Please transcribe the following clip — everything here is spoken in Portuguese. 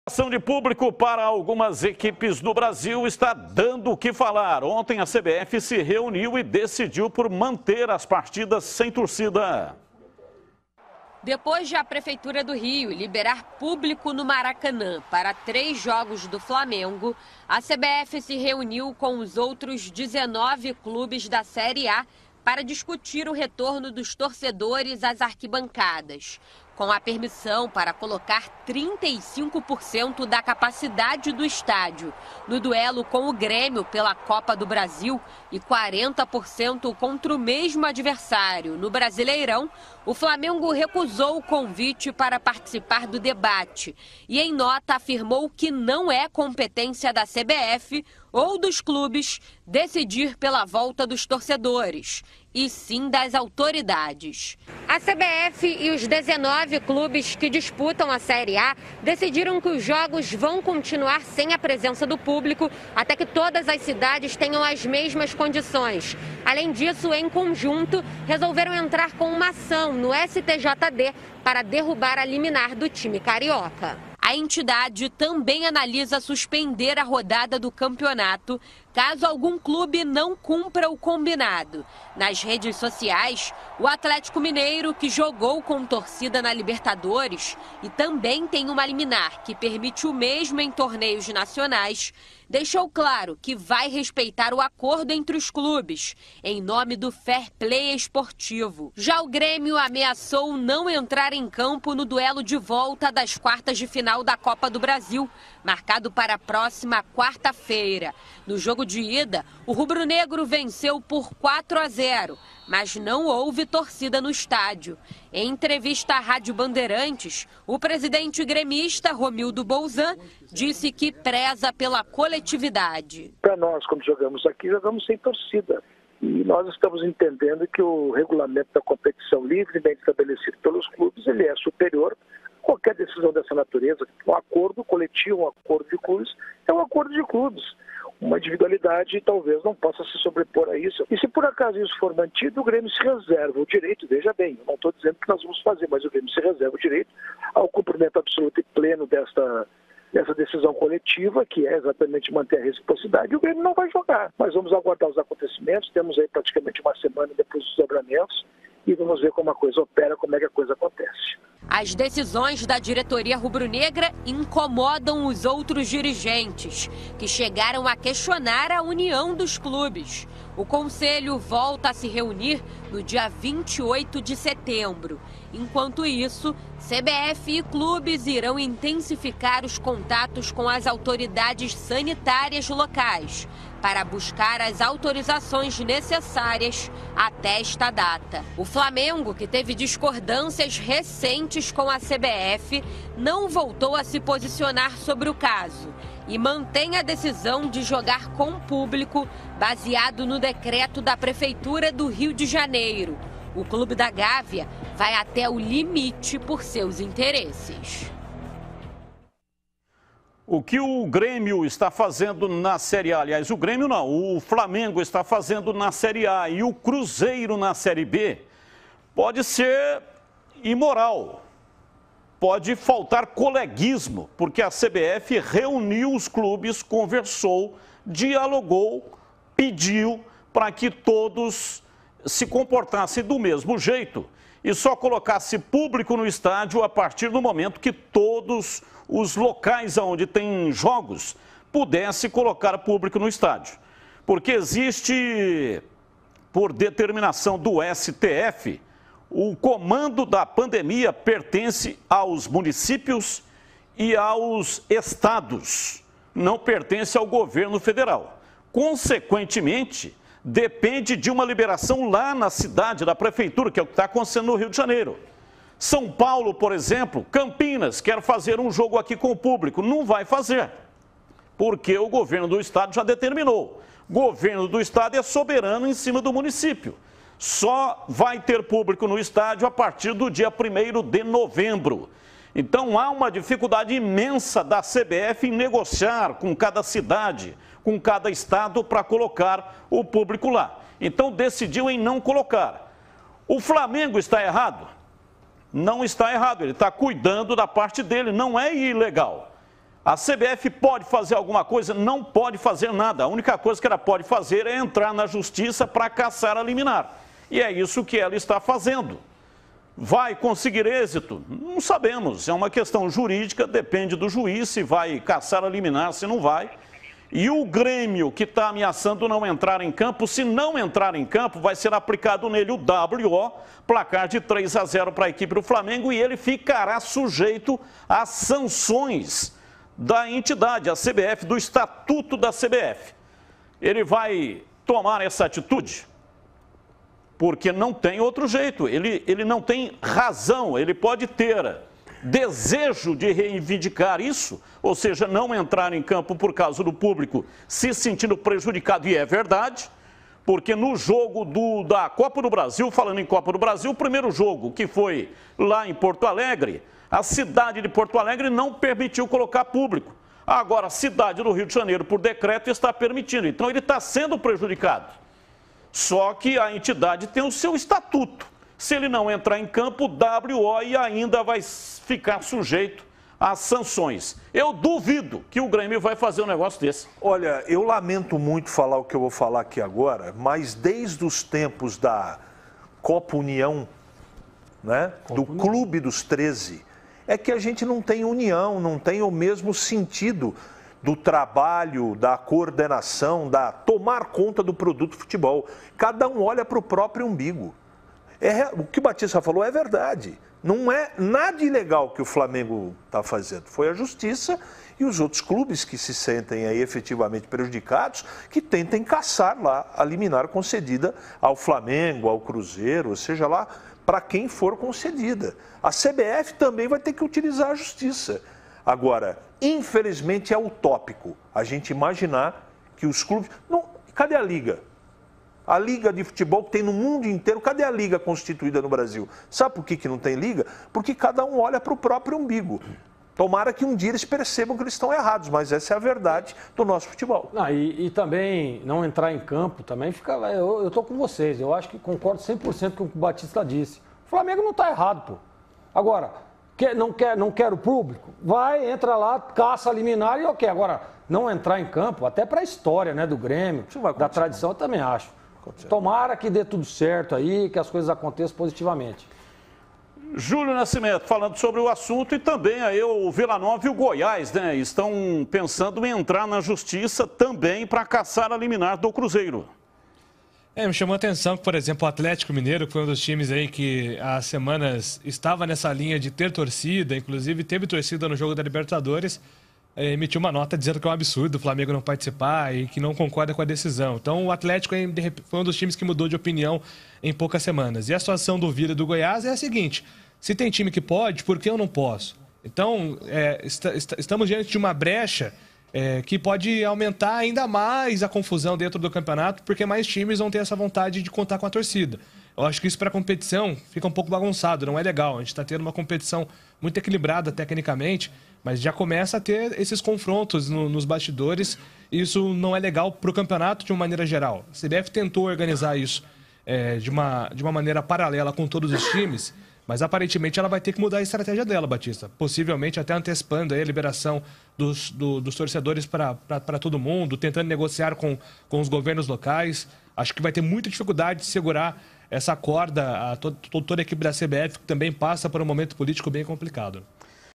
Ação de público para algumas equipes do Brasil está dando o que falar. Ontem a CBF se reuniu e decidiu por manter as partidas sem torcida. Depois de a Prefeitura do Rio liberar público no Maracanã para 3 jogos do Flamengo, a CBF se reuniu com os outros 19 clubes da Série A para discutir o retorno dos torcedores às arquibancadas, com a permissão para colocar 35% da capacidade do estádio no duelo com o Grêmio pela Copa do Brasil e 40% contra o mesmo adversário no Brasileirão. O Flamengo recusou o convite para participar do debate e, em nota, afirmou que não é competência da CBF ou dos clubes decidir pela volta dos torcedores, e sim das autoridades. A CBF e os 19 clubes que disputam a Série A decidiram que os jogos vão continuar sem a presença do público até que todas as cidades tenham as mesmas condições. Além disso, em conjunto, resolveram entrar com uma ação no STJD para derrubar a liminar do time carioca. A entidade também analisa suspender a rodada do campeonato caso algum clube não cumpra o combinado. Nas redes sociais, o Atlético Mineiro, que jogou com torcida na Libertadores e também tem uma liminar que permite o mesmo em torneios nacionais, deixou claro que vai respeitar o acordo entre os clubes, em nome do fair play esportivo. Já o Grêmio ameaçou não entrar em campo no duelo de volta das quartas de final da Copa do Brasil, marcado para a próxima quarta-feira. No jogo de ida, o rubro-negro venceu por 4-0, mas não houve torcida no estádio. Em entrevista à Rádio Bandeirantes, o presidente gremista, Romildo Bolzan, disse que preza pela coletividade. Para nós, quando jogamos aqui, jogamos sem torcida. E nós estamos entendendo que o regulamento da competição livremente estabelecido pelos clubes, ele é superior a qualquer decisão dessa natureza. Um acordo coletivo, um acordo de clubes, é um acordo de clubes. Uma individualidade talvez não possa se sobrepor a isso. E se por acaso isso for mantido, o Grêmio se reserva o direito, veja bem, eu não estou dizendo que nós vamos fazer, mas o Grêmio se reserva o direito ao cumprimento absoluto e pleno dessa decisão coletiva, que é exatamente manter a reciprocidade, e o Grêmio não vai jogar. Mas vamos aguardar os acontecimentos, temos aí praticamente uma semana depois dos dobramentos, e vamos ver como a coisa opera, como é que a coisa acontece. As decisões da diretoria rubro-negra incomodam os outros dirigentes, que chegaram a questionar a união dos clubes. O conselho volta a se reunir no dia 28 de setembro. Enquanto isso, CBF e clubes irão intensificar os contatos com as autoridades sanitárias locais para buscar as autorizações necessárias até esta data. O Flamengo, que teve discordâncias recentes com a CBF, não voltou a se posicionar sobre o caso e mantém a decisão de jogar com público baseado no decreto da Prefeitura do Rio de Janeiro. O Clube da Gávea vai até o limite por seus interesses. O que o Grêmio está fazendo na Série A, aliás, o Grêmio não, o Flamengo está fazendo na Série A e o Cruzeiro na Série B, pode ser imoral, pode faltar coleguismo, porque a CBF reuniu os clubes, conversou, dialogou, pediu para que todos se comportassem do mesmo jeito e só colocasse público no estádio a partir do momento que todos os locais onde tem jogos pudessem colocar público no estádio. Porque existe, por determinação do STF, o comando da pandemia pertence aos municípios e aos estados, não pertence ao governo federal. Consequentemente, depende de uma liberação lá na cidade, da prefeitura, que é o que está acontecendo no Rio de Janeiro. São Paulo, por exemplo, Campinas, quer fazer um jogo aqui com o público, não vai fazer, porque o governo do estado já determinou. O governo do estado é soberano em cima do município. Só vai ter público no estádio a partir do dia 1º de novembro. Então há uma dificuldade imensa da CBF em negociar com cada cidade, com cada estado para colocar o público lá. Então decidiu em não colocar. O Flamengo está errado? Não está errado, ele está cuidando da parte dele, não é ilegal. A CBF pode fazer alguma coisa? Não pode fazer nada. A única coisa que ela pode fazer é entrar na justiça para caçar a liminar. E é isso que ela está fazendo. Vai conseguir êxito? Não sabemos. É uma questão jurídica, depende do juiz se vai caçar a liminar, se não vai. E o Grêmio, que está ameaçando não entrar em campo, se não entrar em campo, vai ser aplicado nele o WO, placar de 3-0 para a equipe do Flamengo, e ele ficará sujeito às sanções da entidade, a CBF, do Estatuto da CBF. Ele vai tomar essa atitude? Porque não tem outro jeito, ele não tem razão, ele pode ter desejo de reivindicar isso, ou seja, não entrar em campo por causa do público se sentindo prejudicado, e é verdade, porque no jogo da Copa do Brasil, falando em Copa do Brasil, o primeiro jogo, que foi lá em Porto Alegre, a cidade de Porto Alegre não permitiu colocar público. Agora, a cidade do Rio de Janeiro, por decreto, está permitindo, então ele está sendo prejudicado. Só que a entidade tem o seu estatuto. Se ele não entrar em campo, o WO e ainda vai ficar sujeito às sanções. Eu duvido que o Grêmio vai fazer um negócio desse. Olha, eu lamento muito falar o que eu vou falar aqui agora, mas desde os tempos da Copa União, né, do Clube dos 13, é que a gente não tem união, não tem o mesmo sentido do trabalho, da coordenação, da tomar conta do produto futebol. Cada um olha para o próprio umbigo. O que o Batista falou é verdade. Não é nada ilegal que o Flamengo está fazendo. Foi a justiça e os outros clubes que se sentem aí efetivamente prejudicados, que tentem caçar lá a liminar concedida ao Flamengo, ao Cruzeiro, ou seja lá, para quem for concedida. A CBF também vai ter que utilizar a justiça. Agora, infelizmente é utópico a gente imaginar que os clubes... Não, cadê a Liga? A liga de futebol que tem no mundo inteiro, cadê a liga constituída no Brasil? Sabe por que não tem liga? Porque cada um olha para o próprio umbigo. Tomara que um dia eles percebam que eles estão errados, mas essa é a verdade do nosso futebol. E também não entrar em campo, também fica... Eu estou com vocês, eu acho que concordo 100% com o que o Batista disse. O Flamengo não está errado, pô. Agora, não quer o público? Vai, entra lá, caça a liminar e ok. Agora, não entrar em campo, até para a história, né, do Grêmio, da tradição, eu também acho. Tomara que dê tudo certo aí, que as coisas aconteçam positivamente. Júlio Nascimento, falando sobre o assunto, e também aí o Vila Nova e o Goiás, né? Estão pensando em entrar na justiça também para caçar a liminar do Cruzeiro. Me chamou a atenção que, por exemplo, o Atlético Mineiro, que foi um dos times aí que há semanas estava nessa linha de ter torcida, inclusive teve torcida no jogo da Libertadores, emitiu uma nota dizendo que é um absurdo o Flamengo não participar e que não concorda com a decisão. Então, o Atlético foi um dos times que mudou de opinião em poucas semanas. E a situação do Vila e do Goiás é a seguinte: se tem time que pode, por que eu não posso? Então, estamos diante de uma brecha que pode aumentar ainda mais a confusão dentro do campeonato, porque mais times vão ter essa vontade de contar com a torcida. Eu acho que isso para a competição fica um pouco bagunçado, não é legal. A gente está tendo uma competição muito equilibrada tecnicamente, mas já começa a ter esses confrontos nos bastidores, e isso não é legal para o campeonato de uma maneira geral. A CBF tentou organizar isso de uma maneira paralela com todos os times, mas aparentemente ela vai ter que mudar a estratégia dela, Batista. Possivelmente até antecipando aí a liberação dos torcedores para todo mundo, tentando negociar com os governos locais. Acho que vai ter muita dificuldade de segurar essa corda a toda a equipe da CBF, que também passa por um momento político bem complicado.